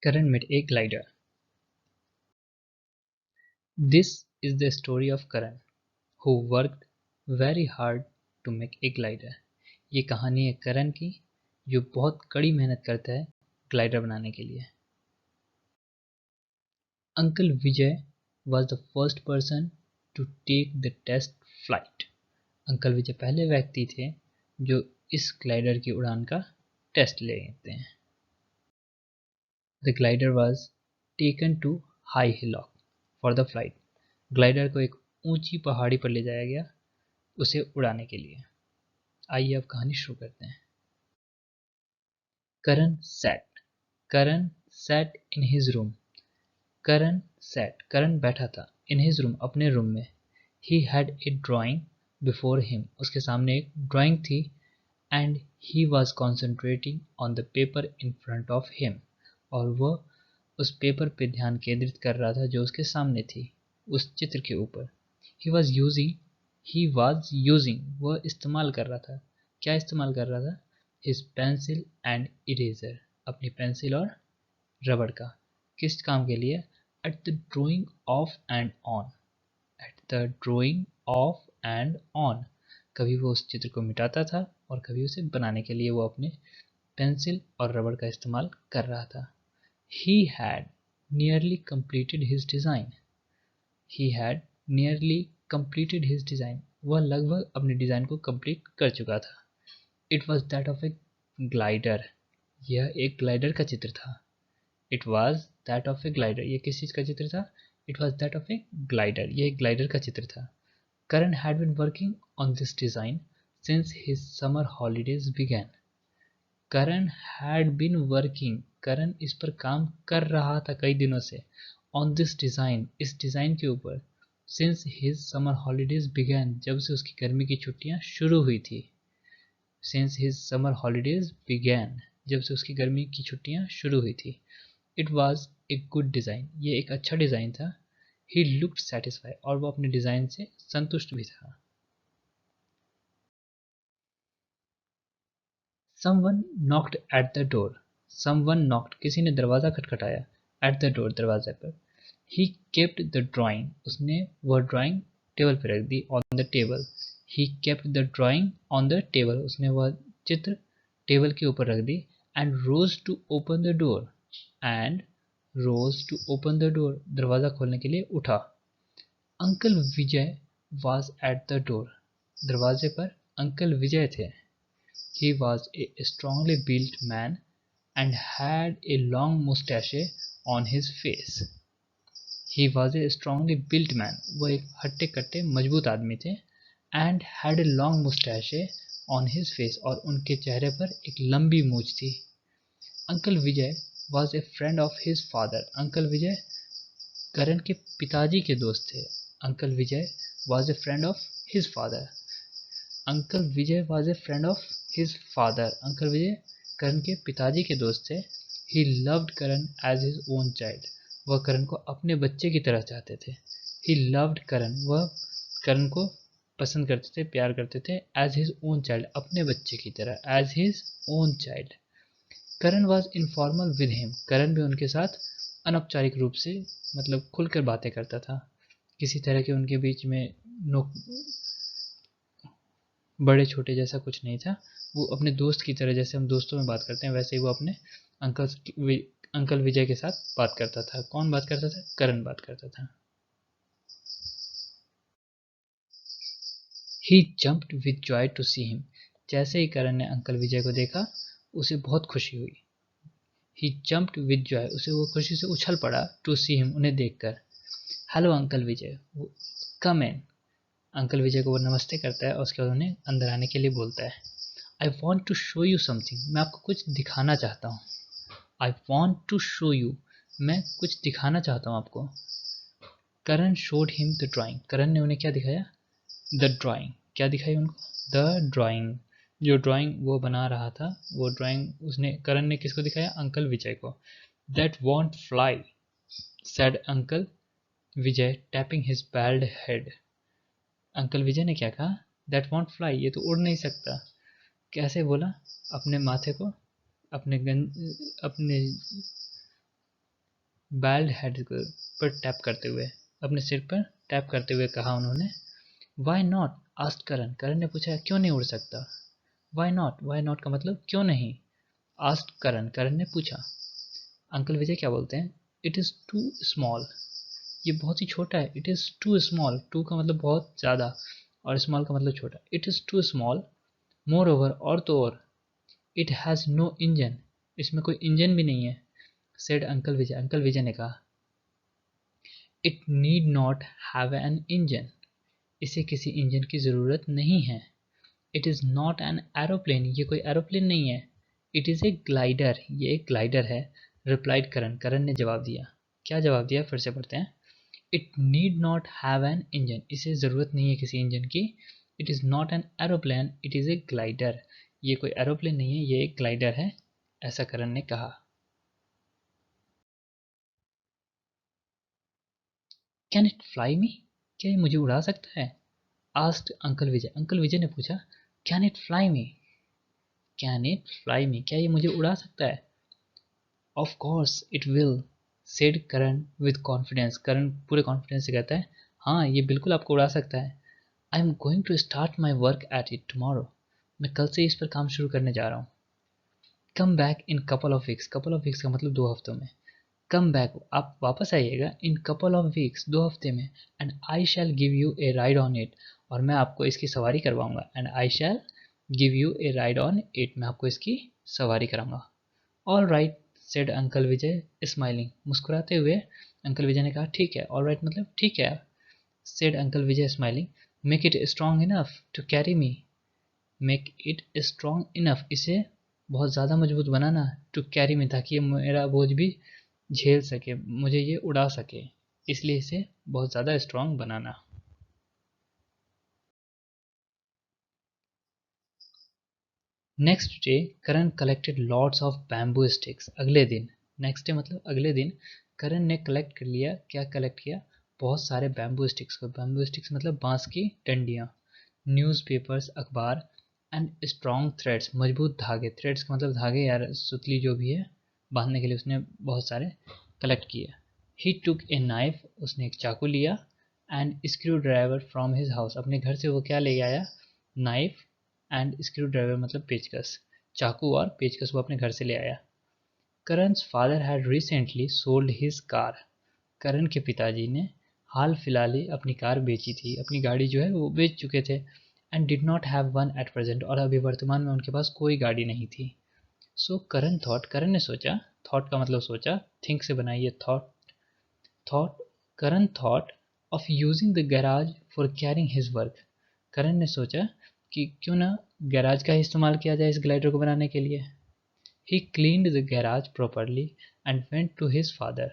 Karan met a glider. This is the story of Karan, who worked very hard to make a glider. ये कहानी है करण की जो बहुत कड़ी मेहनत करता है ग्लाइडर बनाने के लिए. Uncle Vijay was the first person to take the test flight. Uncle Vijay पहले व्यक्ति थे जो इस ग्लाइडर की उड़ान का टेस्ट लेते हैं. The glider was taken to High Hillock for the flight. Glider को एक ऊंची पहाड़ी पर ले जाया गया उसे उड़ाने के लिए. आइए अब कहानी शुरू करते हैं. करण sat in his room. करण बैठा था in his room अपने रूम में. He had a drawing before him. उसके सामने एक ड्राइंग थी and he was concentrating on the paper in front of him. और वह उस पेपर पे ध्यान केंद्रित कर रहा था जो उसके सामने थी उस चित्र के ऊपर. He was using वह इस्तेमाल कर रहा था. क्या इस्तेमाल कर रहा था? His pencil and eraser. अपनी पेंसिल और रबड़ का. किस काम के लिए? At the drawing off and on. कभी वो उस चित्र को मिटाता था और कभी उसे बनाने के लिए वो अपने पेंसिल और रबड़ का इस्तेमाल कर रहा था. He had nearly completed his design. वह लगभग अपने डिज़ाइन को कंप्लीट कर चुका था. It was that of a glider. यह एक ग्लाइडर का चित्र था. It was that of a glider. यह किस चीज़ का चित्र था? It was that of a glider. यह एक ग्लाइडर का चित्र था. Karan had been working on this design since his summer holidays began. Karan had been working. Karan इस पर काम कर रहा था कई दिनों से. On this design. इस डिज़ाइन के ऊपर. Since his summer holidays began. जब से उसकी गर्मी की छुट्टियां शुरू हुई थी. Since his summer holidays began. जब से उसकी गर्मी की छुट्टियां शुरू हुई थी. It was a good design. ये एक अच्छा डिज़ाइन था. He looked satisfied. और वो अपने डिज़ाइन से संतुष्ट भी था. Someone knocked at the door. Someone knocked. किसी ने दरवाज़ा खटखटाया. At the door. दरवाजे पर. He kept the drawing. उसने वह ड्राइंग टेबल पर रख दी. On the table. He kept the drawing on the table. उसने वह चित्र टेबल के ऊपर रख दी. And rose to open the door. दरवाज़ा खोलने के लिए उठा. Uncle Vijay was at the door. दरवाजे पर अंकल विजय थे. He was a strongly built man and had a long moustache on his face. He was a strongly built man. वो एक हट्टे कट्टे मजबूत आदमी थे. And had a long moustache on his face. और उनके चेहरे पर एक लंबी मूछ थी. Uncle Vijay was a friend of his father. Uncle Vijay Karan के पिताजी के दोस्त थे. Uncle Vijay was a friend of his father. Uncle Vijay was a friend of his father. Uncle Vijay Karan के पिताजी के दोस्त थे. He loved Karan as his own child. वह करण को अपने बच्चे की तरह चाहते थे. He loved Karan. वह करण को पसंद करते थे, प्यार करते थे. As his own child. अपने बच्चे की तरह. As his own child. Karan was informal with him. करण भी उनके साथ अनौपचारिक रूप से मतलब खुलकर बातें करता था. किसी तरह के उनके बीच में बड़े छोटे जैसा कुछ नहीं था. वो अपने दोस्त की तरह, जैसे हम दोस्तों में बात करते हैं वैसे ही वो अपने अंकल विजय के साथ बात करता था. कौन बात करता था? करण बात करता था. He jumped with joy to see him. जैसे ही करण ने अंकल विजय को देखा उसे बहुत खुशी हुई. He jumped with joy. उसे वो खुशी से उछल पड़ा. To see him. उन्हें देखकर. Hello uncle Vijay. Come in. Uncle Vijay को वो नमस्ते करता है और उसके बाद उन्हें अंदर आने के लिए बोलता है. I want to show you something. मैं आपको कुछ दिखाना चाहता हूँ. I want to show you. मैं कुछ दिखाना चाहता हूँ आपको. करण showed him the drawing. करण ने उन्हें क्या दिखाया? The drawing. क्या दिखाई उनको? The drawing. जो ड्राइंग वो बना रहा था वो ड्राइंग उसने करण ने किसको दिखाया? अंकल विजय को. That won't fly, said Uncle Vijay tapping his bald head. Uncle Vijay ने क्या कहा? That won't fly. ये तो उड़ नहीं सकता. कैसे बोला? अपने माथे को अपने बैल्ड हेड पर टैप करते हुए, अपने सिर पर टैप करते हुए कहा उन्होंने। Why not? Asked Karan. Karan ने पूछा क्यों नहीं उड़ सकता? Why not? वाई नॉट का मतलब क्यों नहीं? आस्क्ड करण। करण ने पूछा। अंकल विजय क्या बोलते हैं? It is too small. ये बहुत ही छोटा है। It is too small. Too का मतलब बहुत ज़्यादा और स्मॉल का मतलब छोटा। It is too small. Moreover, और तो और, इट हैज़ नो इंजन। इसमें कोई इंजन भी नहीं है। Said uncle Vijay. Uncle Vijay ने कहा it need not have an engine. इसे किसी इंजन की ज़रूरत नहीं है। It is not an aeroplane. ये कोई एरोप्लेन नहीं है। It is a glider. ये एक ग्लाइडर है। रिप्लाइड करण। करण ने जवाब दिया। क्या जवाब दिया? फिर से पढ़ते हैं। It need not have an engine. इसे ज़रूरत नहीं है किसी इंजन की। It is not an aeroplane, it is a glider. ये कोई एरोप्लेन नहीं है, ये एक ग्लाइडर है, ऐसा करण ने कहा। Can it fly me? क्या ये मुझे उड़ा सकता है? Asked uncle Vijay. Uncle Vijay ने पूछा can it fly me? Can it fly me? क्या ये मुझे उड़ा सकता है? Of course it will, said Karan with confidence. Karan पूरे कॉन्फिडेंस से कहता है हाँ, ये बिल्कुल आपको उड़ा सकता है। I am going to start my work at it tomorrow. मैं कल से इस पर काम शुरू करने जा रहा हूँ। Come back in couple of weeks. Couple of weeks का मतलब 2 हफ्तों में। कम बैक, आप वापस आइएगा, इन कपल ऑफ वीक्स, 2 हफ्ते में, and I shell give U A ride on it. और मैं आपको इसकी सवारी करवाऊंगा। And I shell give U A ride on it. मैं आपको इसकी सवारी कराऊंगा। All right, said uncle Vijay smiling. मुस्कुराते हुए अंकल विजय ने कहा ठीक है। ऑल राइट मतलब ठीक है। Said uncle Vijay smiling. Make it strong enough to carry me. Make it strong enough, इसे बहुत ज़्यादा मजबूत बनाना, टू कैरी मी, ताकि ये मेरा बोझ भी झेल सके, मुझे ये उड़ा सके, इसलिए इसे बहुत ज़्यादा strong banana. Next day Karan collected lots of bamboo sticks. अगले दिन, नेक्स्ट डे मतलब अगले दिन, करण ने कलेक्ट कर लिया। क्या कलेक्ट किया? बहुत सारे बैम्बू स्टिक्स को। बैम्बू स्टिक्स मतलब बांस की डंडियाँ। न्यूज़पेपर्स, अखबार, एंड स्ट्रॉन्ग थ्रेड्स, मजबूत धागे। थ्रेड्स का मतलब धागे या सुतली जो भी है बांधने के लिए, उसने बहुत सारे कलेक्ट किए। ही टुक ए नाइफ, उसने एक चाकू लिया। And screw driver from his house, अपने घर से वो क्या ले आया? नाइफ एंड स्क्रू ड्राइवर मतलब पेचकस। चाकू और पेचकस वो अपने घर से ले आया। Karan's father had recently sold his car. Karan के पिताजी ने हाल फिलहाल ही अपनी कार बेची थी, अपनी गाड़ी जो है वो बेच चुके थे। And did not have one at present, और अभी वर्तमान में उनके पास कोई गाड़ी नहीं थी। सो करण थॉट, करण ने सोचा, थॉट का मतलब सोचा, थिंक से बनाइए thought. Thought, Karan thought of using the garage for carrying his work. Karan ने सोचा कि क्यों ना गैराज का ही इस्तेमाल किया जाए इस ग्लाइडर को बनाने के लिए। He cleaned the garage properly and went to his father.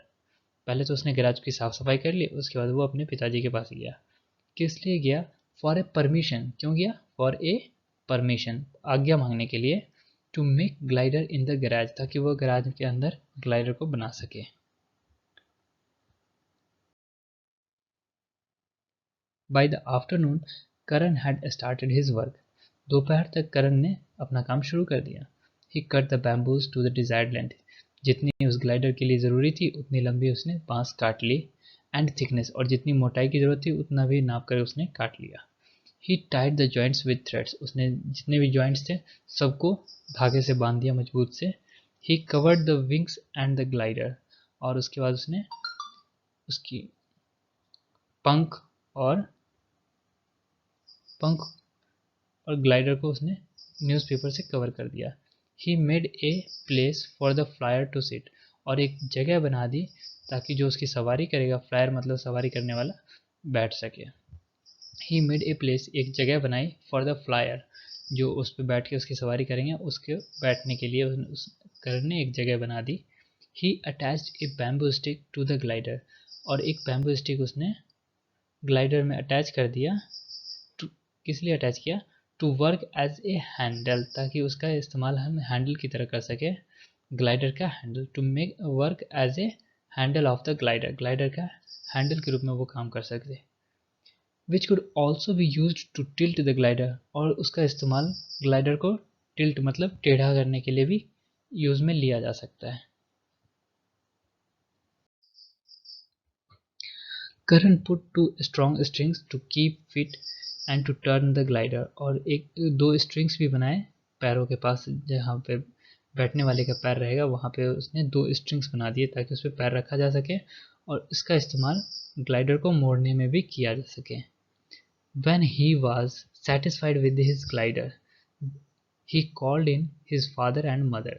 पहले तो उसने गैराज की साफ सफाई कर ली, उसके बाद वो अपने पिताजी के पास गया। किस लिए गया? For a permission. क्यों गया? फॉर ए परमिशन, आज्ञा मांगने के लिए। To make glider in the garage, ताकि वो गैराज के अंदर ग्लाइडर को बना सके। By the afternoon Karan had started his work. दोपहर तक करण ने अपना काम शुरू कर दिया। He cut the bamboos to the desired length. जितनी उस ग्लाइडर के लिए ज़रूरी थी उतनी लंबी उसने बांस काट ली। एंड थिकनेस, और जितनी मोटाई की ज़रूरत थी उतना भी नाप कर उसने काट लिया। He tied the joints with threads. उसने जितने भी जॉइंट्स थे सबको धागे से बांध दिया मजबूत से। He covered the wings and the glider. और उसके बाद उसने उसकी पंख और पंख और ग्लाइडर को उसने न्यूज़पेपर से कवर कर दिया। He made a place for the flyer to sit. और एक जगह बना दी ताकि जो उसकी सवारी करेगा, फ्लायर मतलब सवारी करने वाला, बैठ सके। ही मेड ए प्लेस, एक जगह बनाई, फॉर द फ्लायर, जो उस पर बैठ के उसकी सवारी करेंगे उसके बैठने के लिए उस करण ने एक जगह बना दी। He attached a bamboo stick to the glider. और एक बैम्बू स्टिक उसने ग्लाइडर में अटैच कर दिया। किस लिए अटैच किया? To work as a handle, ताकि उसका इस्तेमाल हम हैंडल की तरह कर सके, ग्लाइडर का handle. To make work as a handle of the glider, glider का हैंडल के रूप में वो काम कर सकते। Which could also be use to tilt the glider, और उसका इस्तेमाल ग्लाइडर को टिल्ट मतलब टेढ़ा करने के लिए भी यूज में लिया जा सकता है। Karan put two strong strings to keep fit and to turn the glider, और एक दो स्ट्रिंग्स भी बनाए पैरों के पास, जहाँ पे बैठने वाले का पैर रहेगा वहाँ पे उसने दो स्ट्रिंग्स बना दिए ताकि उस पर पैर रखा जा सके और इसका इस्तेमाल ग्लाइडर को मोड़ने में भी किया जा सके। When he was satisfied with his glider, he called in his father and mother.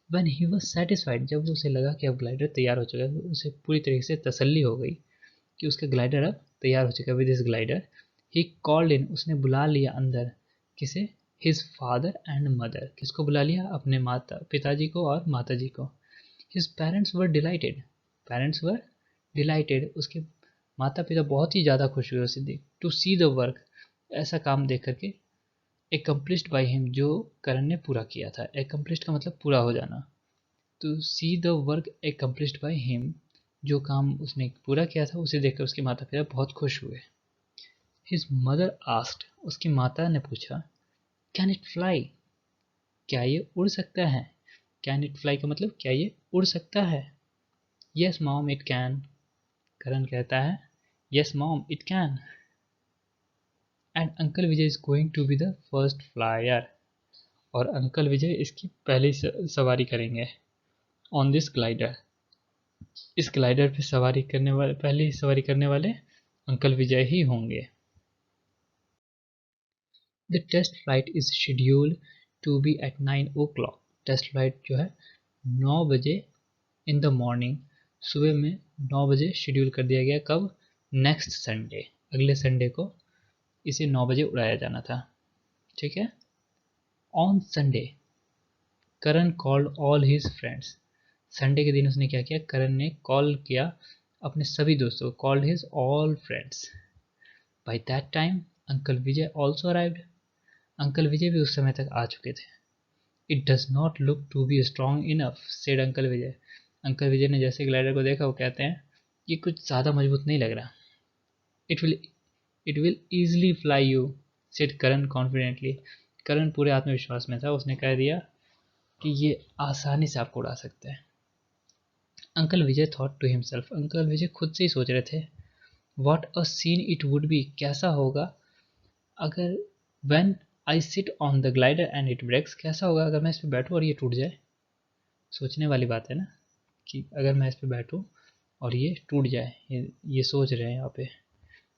When he was satisfied, जब उसे लगा कि अब ग्लाइडर तैयार हो चुका है, उसे पूरी तरीके से तसल्ली हो गई कि उसका ग्लाइडर अब तैयार हो चुका है। With his glider he called in, उसने बुला लिया अंदर किसे, हिज फादर एंड मदर, किसको बुला लिया, अपने माता पिताजी को और माता जी को। His parents were dilated, parents were dilated, उसके माता पिता बहुत ही ज़्यादा खुश हुए उसे देख, टू सी द वर्क, ऐसा काम देख करके, एकम्प्लिश्ड बाई हिम, जो करण ने पूरा किया था। एकम्प्लिश्ड का मतलब पूरा हो जाना, to see the work accomplished by him, जो काम उसने पूरा किया था उसे देखकर उसके माता पिता बहुत खुश हुए। हिज मदर आस्क्ड, उसकी माता ने पूछा, कैन इट फ्लाई, क्या ये उड़ सकता है। कैन इट फ्लाई का मतलब क्या ये उड़ सकता है। Yes mom it can, Karan कहता है yes mom it can, and uncle Vijay is going to be the first flyer, और अंकल विजय इसकी पहली सवारी करेंगे ऑन दिस ग्लाइडर, इस ग्लाइडर पे सवारी करने वाले, पहली सवारी करने वाले अंकल विजय ही होंगे। The test flight is scheduled to be at 9 o'clock, test flight जो है 9 बजे इन द मॉर्निंग, सुबह में 9 बजे शेड्यूल कर दिया गया। कब, नेक्स्ट संडे, अगले संडे को इसे 9 बजे उड़ाया जाना था। ठीक है। On Sunday Karan called all his friends, Sunday के दिन उसने क्या किया, करण ने कॉल किया अपने सभी दोस्तों को, called his all friends. By that time uncle Vijay also arrived, uncle Vijay भी उस समय तक आ चुके थे। It does not look to be strong enough, said uncle Vijay, uncle Vijay ने जैसे ग्लाइडर को देखा वो कहते हैं ये कुछ ज़्यादा मजबूत नहीं लग रहा। It will easily fly you, said Karan confidently, Karan पूरे आत्मविश्वास में था, उसने कह दिया कि ये आसानी से आपको उड़ा सकते हैं। Uncle Vijay thought to himself, uncle Vijay खुद से ही सोच रहे थे, what a scene it would be, कैसा होगा अगर, when I sit on the glider and it breaks, कैसा होगा अगर मैं इस पर बैठूँ और ये टूट जाए। सोचने वाली बात है ना, कि अगर मैं इस पर बैठूँ और ये टूट जाए, ये सोच रहे हैं यहाँ पे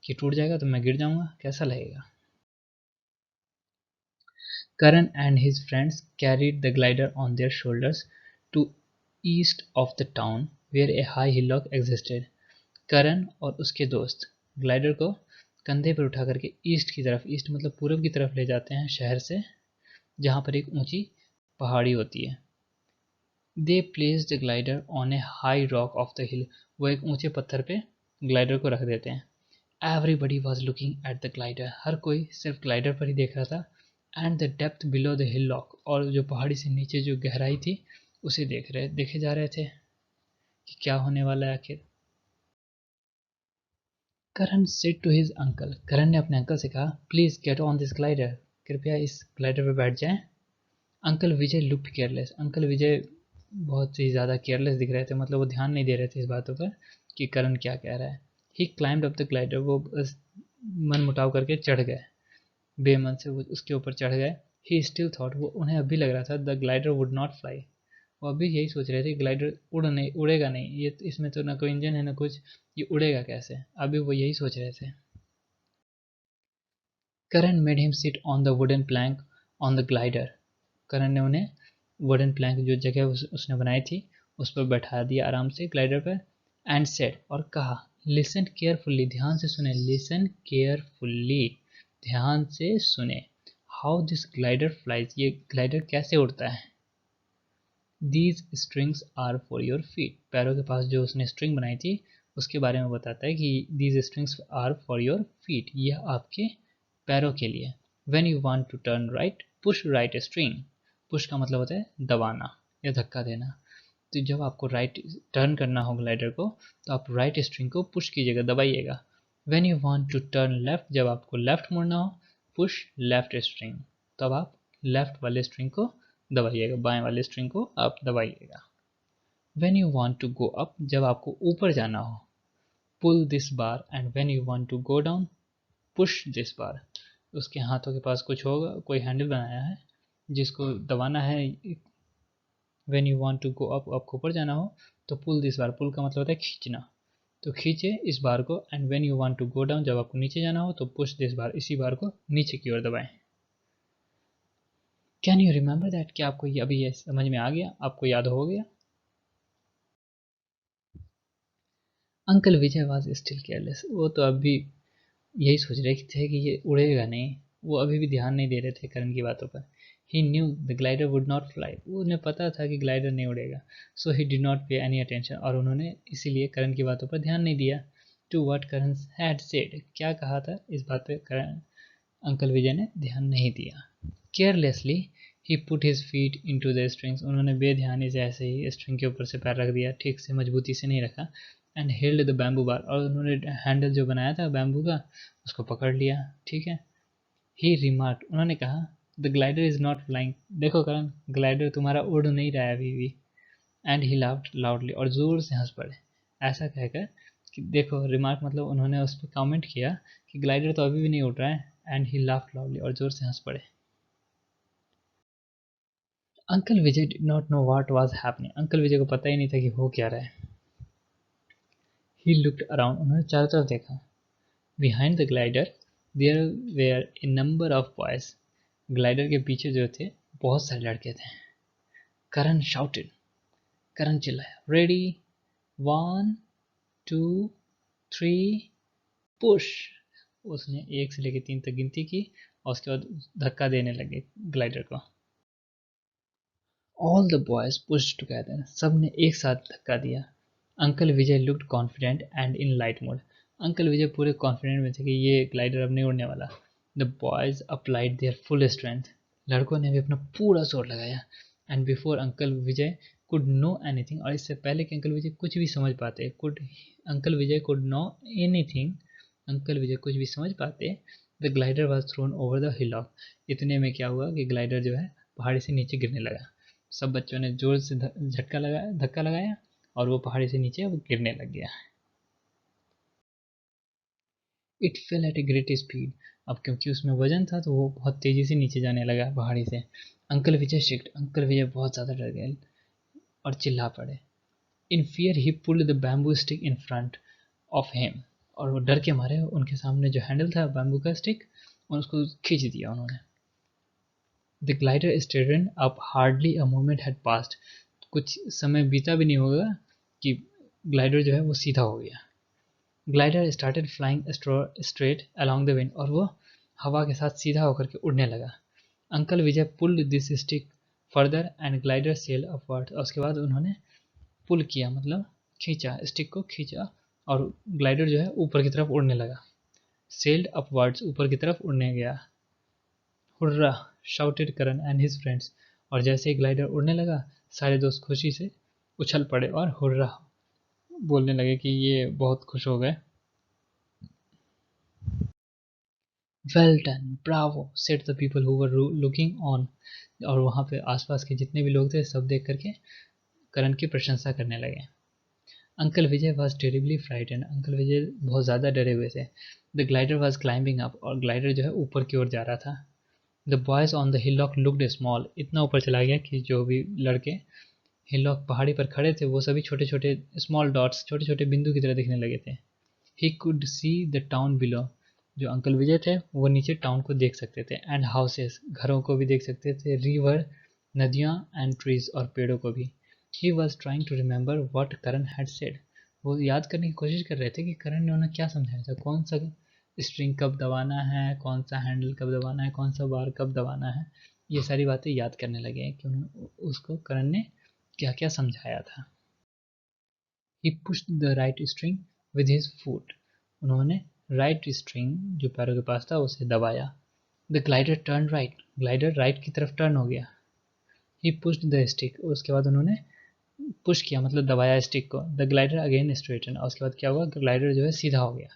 कि टूट जाएगा तो मैं गिर जाऊंगा, कैसा लगेगा। Karan and his friends carried the glider on their shoulders to east of the town where a high hillock existed. करण और उसके दोस्त ग्लाइडर को कंधे पर उठा करके ईस्ट की तरफ, ईस्ट मतलब पूरब की तरफ ले जाते हैं शहर से, जहाँ पर एक ऊंची पहाड़ी होती है। दे place the glider on A high rock of the हिल, वो एक ऊंचे पत्थर पे ग्लाइडर को रख देते हैं। Everybody was looking at the glider, हर कोई सिर्फ ग्लाइडर पर ही देख रहा था। And the depth below the hillock, और जो पहाड़ी से नीचे जो गहराई थी उसे देखे जा रहे थे कि क्या होने वाला है आखिर। करण सेड टू हिज अंकल, करण ने अपने अंकल से कहा, please get on this glider, कृपया इस ग्लाइडर पर बैठ जाएं। Uncle Vijay looked careless, uncle Vijay बहुत ही ज़्यादा केयरलेस दिख रहे थे, मतलब वो ध्यान नहीं दे रहे थे इस बातों पर कि करण क्या कह रहा है। ही क्लाइम्ड अप द ग्लाइडर, वो बस मन मुटाव करके चढ़ गए, बेमन से वो उसके ऊपर चढ़ गए। ही स्टिल थॉट, वो उन्हें अभी लग रहा था, the glider would not fly, वो अभी यही सोच रहे थे ग्लाइडर उड़ेगा नहीं, ये इसमें तो ना कोई इंजन है ना कुछ, ये उड़ेगा कैसे, अभी वो यही सोच रहे थे। Karan made him sit on the wooden plank on the glider, Karan ने उन्हें वुडन प्लैंक जो जगह उसने बनाई थी उस पर बैठा दिया आराम से ग्लाइडर पर। एंड सेड, और कहा, लिसन केयरफुल्ली, ध्यान से सुने, लिसन केयरफुल्ली, ध्यान से सुने, हाउ दिस ग्लाइडर फ्लाइज, ये ग्लाइडर कैसे उड़ता है। These strings are for your feet, पैरों के पास जो उसने स्ट्रिंग बनाई थी उसके बारे में बताता है कि these strings are for your feet, यह आपके पैरों के लिए। When you want to turn right push right string, push का मतलब होता है दबाना या धक्का देना, तो जब आपको राइट टर्न करना हो ग्लाइडर को तो आप राइट स्ट्रिंग को पुश कीजिएगा, दबाइएगा। When you want to turn left, जब आपको लेफ्ट मुड़ना हो पुश लेफ्ट स्ट्रिंग, तब आप लेफ्ट वाले स्ट्रिंग को दबाइएगा, बाएं वाले स्ट्रिंग को आप दबाइएगा। When you want to go up, जब आपको ऊपर जाना हो, pull this bar, and when you want to go down, push this bar. उसके हाथों के पास कुछ होगा, कोई हैंडल बनाया है जिसको दबाना है। When you want to go up, आपको ऊपर जाना हो तो पुल दिस बार, पुल का मतलब होता है खींचना, तो खींचे इस बार को। And when you want to go down, जब आपको नीचे जाना हो तो पुश दिस बार, इसी बार को नीचे की ओर दबाएं। कैन यू रिमेंबर दैट, क्या आपको ये अभी ये समझ में आ गया, आपको याद हो गया? Uncle Vijay was still careless, वो तो अभी यही सोच रहे थे कि ये उड़ेगा नहीं, वो अभी भी ध्यान नहीं दे रहे थे करण की बातों पर। He knew the glider would not fly, उन्हें पता था कि ग्लाइडर नहीं उड़ेगा। So he did not pay any attention, और उन्होंने इसीलिए करण की बातों पर ध्यान नहीं दिया। To what Karan had said, क्या कहा था इस बात पे करण अंकल विजय ने ध्यान नहीं दिया। Carelessly he put his feet into the strings, उन्होंने बेध्यानी से ऐसे ही स्ट्रिंग के ऊपर से पैर रख दिया, ठीक से मजबूती से नहीं रखा। एंड हेल्ड द बैम्बू बार, और उन्होंने हैंडल जो बनाया था बैम्बू का उसको पकड़ लिया, ठीक है। ही रिमार्क, उन्होंने कहा the glider is not flying, देखो करण ग्लाइडर तुम्हारा उड़ नहीं रहा है अभी भी। एंड ही लाफ्ड लाउडली, और जोर से हंस पड़े। ऐसा कहकर कि देखो, रिमार्क मतलब उन्होंने उस पर कॉमेंट किया कि ग्लाइडर तो अभी भी नहीं उड़ रहा है। एंड ही लाफ्ड लाउडली, और जोर से हंस पड़े। Uncle Vijay did not know what was happening, uncle Vijay को पता ही नहीं था कि हो क्या रहा है। ही लुक्ड अराउंड, उन्होंने चारों तरफ देखा। Behind the glider there were a number of boys, glider के पीछे जो थे बहुत सारे लड़के थे। करण शाउटेड, करण चिल्लाया, रेडी, 1 2 3 पुश। उसने 1 से लेकर 3 तक गिनती की और उसके बाद धक्का देने लगे ग्लाइडर को। All the boys pushed together, सब ने एक साथ धक्का दिया। Uncle Vijay looked confident and in light mode, uncle Vijay पूरे कॉन्फिडेंट में थे कि ये ग्लाइडर अब नहीं उड़ने वाला। The boys applied there full strength, लड़कों ने भी अपना पूरा जोर लगाया। And before uncle Vijay could know anything, और इससे पहले कि अंकल विजय कुछ भी समझ पाते, uncle Vijay could know anything, uncle Vijay कुछ भी समझ पाते, the glider was thrown over the hillock. इतने में क्या हुआ कि ग्लाइडर जो है पहाड़ी से नीचे गिरने लगा। सब बच्चों ने जोर से झटका लगाया, धक्का लगाया, और वो पहाड़ी से नीचे वो गिरने लग गया। It fell at a great speed, अब क्योंकि उसमें वजन था तो वो बहुत तेजी से नीचे जाने लगा पहाड़ी से। अंकल विजय शिक्ड, अंकल विजय बहुत ज़्यादा डर गए और चिल्ला पड़े। इन fear he pulled the bamboo stick in front of him, और वो डर के मारे उनके सामने जो हैंडल था बैम्बू का स्टिक उसको खींच दिया उन्होंने। The glider steadied up, hardly a moment had passed, कुछ समय बीता भी नहीं होगा कि ग्लाइडर जो है वो सीधा हो गया। Glider started flying straight along the wind, और वो हवा के साथ सीधा होकर के उड़ने लगा। Uncle Vijay pulled this stick further and glider sail upward, और उसके बाद उन्होंने पुल किया मतलब खींचा, स्टिक को खींचा, और ग्लाइडर जो है ऊपर की तरफ उड़ने लगा। सेल्ड अपवर्ड्स, ऊपर की तरफ उड़ने गया। Hurrah shouted Karan and his friends, और जैसे ही ग्लाइडर उड़ने लगा सारे दोस्त खुशी से उछल पड़े और हुर्रा बोलने लगे कि ये बहुत खुश हो गए। Well done, Bravo, said the people who were looking on, और वहाँ पे आसपास के जितने भी लोग थे सब देख करके करण की प्रशंसा करने लगे। Uncle Vijay was terribly frightened, uncle Vijay बहुत ज़्यादा डरे हुए थे। The glider was climbing up, और ग्लाइडर जो है ऊपर की ओर जा रहा था। The boys on the hillock looked small, इतना ऊपर चला गया कि जो भी लड़के हिलॉक पहाड़ी पर खड़े थे वो सभी छोटे छोटे स्मॉल डॉट्स, छोटे छोटे बिंदु की तरह दिखने लगे थे। He could see the town below, जो अंकल विजय थे वो नीचे टाउन को देख सकते थे। एंड हाउसेस, घरों को भी देख सकते थे। रिवर, नदियाँ, एंड ट्रीज, और पेड़ों को भी। He was trying to remember what Karan had said, वो याद करने की कोशिश कर रहे थे कि करण ने उन्हें क्या समझाया था, कौन सा स्ट्रिंग कब दबाना है, कौन सा हैंडल कब दबाना है, कौन सा बार कब दबाना है। ये सारी बातें याद करने लगे कि उसको करण ने क्या क्या समझाया था। He pushed the right string with his foot, उन्होंने राइट स्ट्रिंग जो पैरों के पास था उसे दबाया। The glider turn right, glider right की तरफ टर्न हो गया। ही पुश्ड द स्टिक, उसके बाद उन्होंने पुश किया मतलब दबाया स्टिक को। द ग्लाइडर अगेन स्ट्रेटन, और उसके बाद क्या हुआ, ग्लाइडर जो है सीधा हो गया।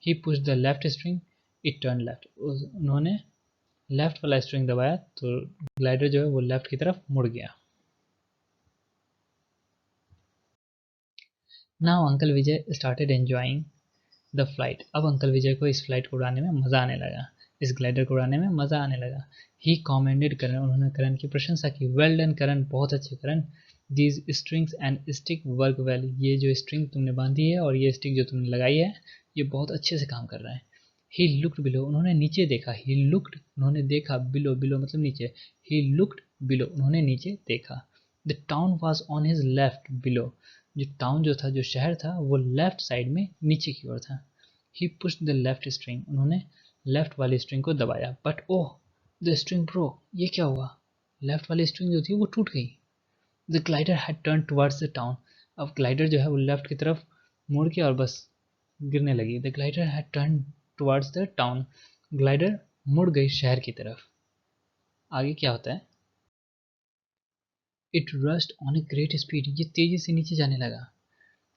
He push the left string, it turn left, उन्होंने लेफ्ट वाला स्ट्रिंग दबाया तो ग्लाइडर जो है वो लेफ्ट की तरफ मुड़ गया। Now uncle Vijay started enjoying the flight. अब अंकल विजय को इस फ्लाइट को उड़ाने में मज़ा आने लगा, इस ग्लाइडर को उड़ाने में मज़ा आने लगा। ही कॉमेंडेड करण, उन्होंने करण की प्रशंसा की। वेल डन करण, बहुत अच्छे Karan. These strings and stick work well, ये जो स्ट्रिंग तुमने बांधी है और ये स्टिक जो तुमने लगाई है ये बहुत अच्छे से काम कर रहा है। ही लुक्ड बिलो, उन्होंने नीचे देखा। ही लुक्ड, उन्होंने देखा। बिलो, बिलो मतलब नीचे। ही लुक्ड बिलो, उन्होंने नीचे देखा। The town was on his left below, जो टाउन जो था, जो शहर था, वो लेफ्ट साइड में नीचे की ओर था। He pushed the left string, उन्होंने लेफ्ट वाली स्ट्रिंग को दबाया। But oh the string broke, ये क्या हुआ, लेफ्ट वाली स्ट्रिंग जो थी वो टूट गई। The glider had turn towards the town, अब ग्लाइडर जो है वो लेफ्ट की तरफ मुड़ के और बस गिरने लगी। The glider had turn towards the town, glider मुड़ गई शहर की तरफ। आगे क्या होता है, it rushed on a great speed, ये तेजी से नीचे जाने लगा।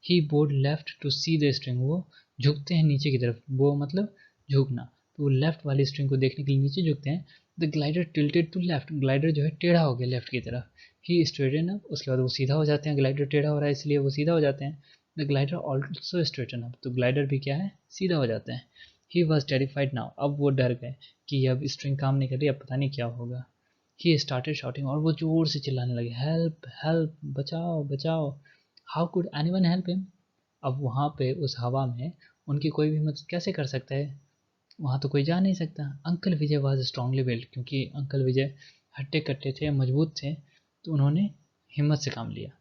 He bowed left to see the string, वो झुकते हैं नीचे की तरफ, वो मतलब झुकना, तो वो लेफ्ट वाली स्ट्रिंग को देखने के लिए नीचे झुकते हैं। The glider tilted to left, glider जो है टेढ़ा हो गया लेफ्ट की तरफ। ही स्ट्रेटन अप, उसके बाद वो सीधा हो जाते हैं, ग्लाइडर टेढ़ा हो रहा है इसलिए वो सीधा हो जाते हैं। The glider also straighten up, तो ग्लाइडर भी क्या है, सीधा हो जाते हैं। ही वॉज टेरिफाइड नाउ, अब वो डर गए कि अब स्ट्रिंग काम नहीं कर रही, अब पता नहीं क्या होगा। ही स्टार्टेड शॉटिंग, और वो जोर से चिल्लाने लगे, हेल्प हेल्प, बचाओ बचाओ। How could anyone help him, अब वहाँ पे उस हवा में उनकी कोई भी मदद कैसे कर सकता है, वहाँ तो कोई जा नहीं सकता। Uncle Vijay was strongly build, क्योंकि अंकल विजय हट्टे कट्टे थे, मजबूत थे, तो उन्होंने हिम्मत से काम लिया।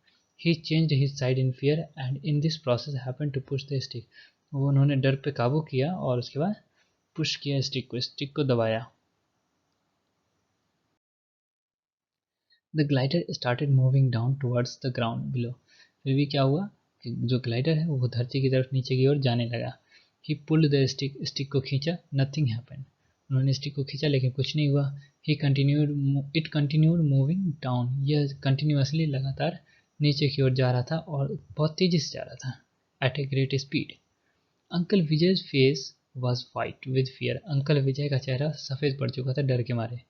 He changed his side in fear and in this process happen to push the stick, वो उन्होंने डर पे काबू किया और उसके बाद पुश किया स्टिक को दबाया। The glider started moving down towards the ground below, फिर भी क्या हुआ कि जो ग्लाइडर है वो धरती की तरफ नीचे की ओर जाने लगा। ही पुल्ड द स्टिक, स्टिक को खींचा, नथिंग हैपेंड, उन्होंने स्टिक को खींचा लेकिन कुछ नहीं हुआ। ही continued, it continued moving down, यह कंटिन्यूसली लगातार नीचे की ओर जा रहा था और बहुत तेजी से जा रहा था, at a great speed. Uncle Vijay face was white with fear, uncle Vijay का चेहरा सफ़ेद पड़ चुका था डर के मारे।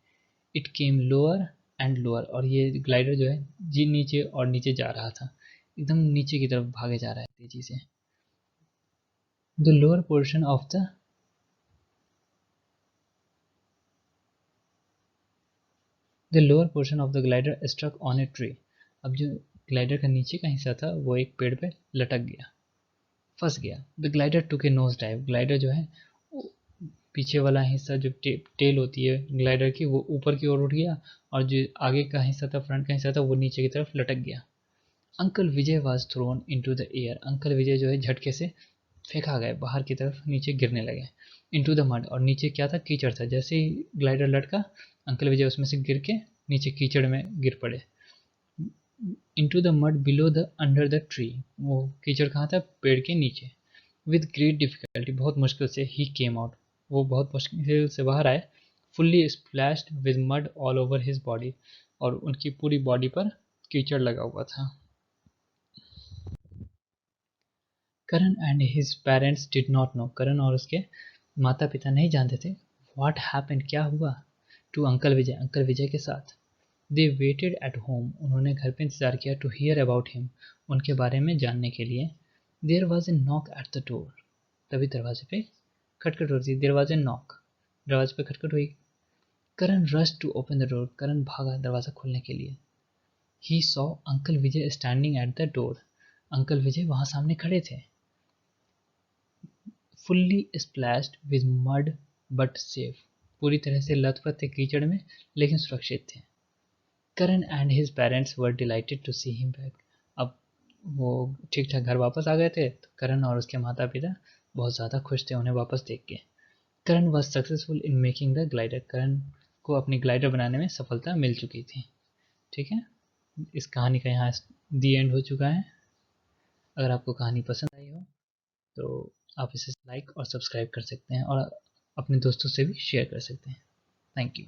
It came lower and lower, और ये ग्लाइडर जो है जी नीचे और नीचे जा रहा था, एकदम नीचे की तरफ भागे जा रहा है तेजी से। The lower portion of the glider struck on a tree, अब जो ग्लाइडर का नीचे का हिस्सा था वो एक पेड़ पे लटक गया, फंस गया। The glider took A nose dive, glider जो है वो पीछे वाला हिस्सा जो टेल होती है ग्लाइडर की वो ऊपर की ओर उठ गया, और जो आगे का हिस्सा था, फ्रंट का हिस्सा था, वो नीचे की तरफ लटक गया। Uncle Vijay was thrown into the air, uncle Vijay जो है झटके से फेंका गए, बाहर की तरफ नीचे गिरने लगे। इनटू द मड, और नीचे क्या था, कीचड़ था, जैसे ही ग्लाइडर लटका अंकल विजय उसमें से गिर के नीचे कीचड़ में गिर पड़े। Into the mud below the under the tree, वो कीचड़ कहाँ था, पेड़ के नीचे। विद ग्रेट डिफिकल्टी, बहुत मुश्किल से, ही केम आउट, वो बहुत मुश्किल से बाहर आए। Fully splashed with mud all over his body, और उनकी पूरी बॉडी पर कीचड़ लगा हुआ था। Karan and his parents did not know, Karan और उसके माता पिता नहीं जानते थे व्हाट हैपेंड, क्या हुआ, टू अंकल विजय, अंकल विजय के साथ। दे वेटेड एट होम, उन्होंने घर पे इंतजार किया, टू हियर अबाउट हिम, उनके बारे में जानने के लिए। There was a knock at the door, तभी दरवाजे पे खटखट होती, देयर वॉज ए नॉक, दरवाजे पे खटखट हुई। Karan rush to open the door, Karan भागा दरवाज़ा खोलने के लिए। He saw uncle Vijay standing at the door, uncle Vijay वहाँ सामने खड़े थे। Fully splashed with mud but safe, पूरी तरह से लथपथ थे कीचड़ में लेकिन सुरक्षित थे। Karan and his parents were delighted to see him back, अब वो ठीक ठाक घर वापस आ गए थे, तो करण और उसके माता पिता बहुत ज़्यादा खुश थे उन्हें वापस देख के। Karan was successful in making the glider, Karan को अपनी ग्लाइडर बनाने में सफलता मिल चुकी थी। ठीक है, इस कहानी का यहाँ दी एंड हो चुका है। अगर आपको कहानी पसंद आई हो तो आप इसे लाइक और सब्सक्राइब कर सकते हैं और अपने दोस्तों से भी शेयर कर सकते हैं। Thank you.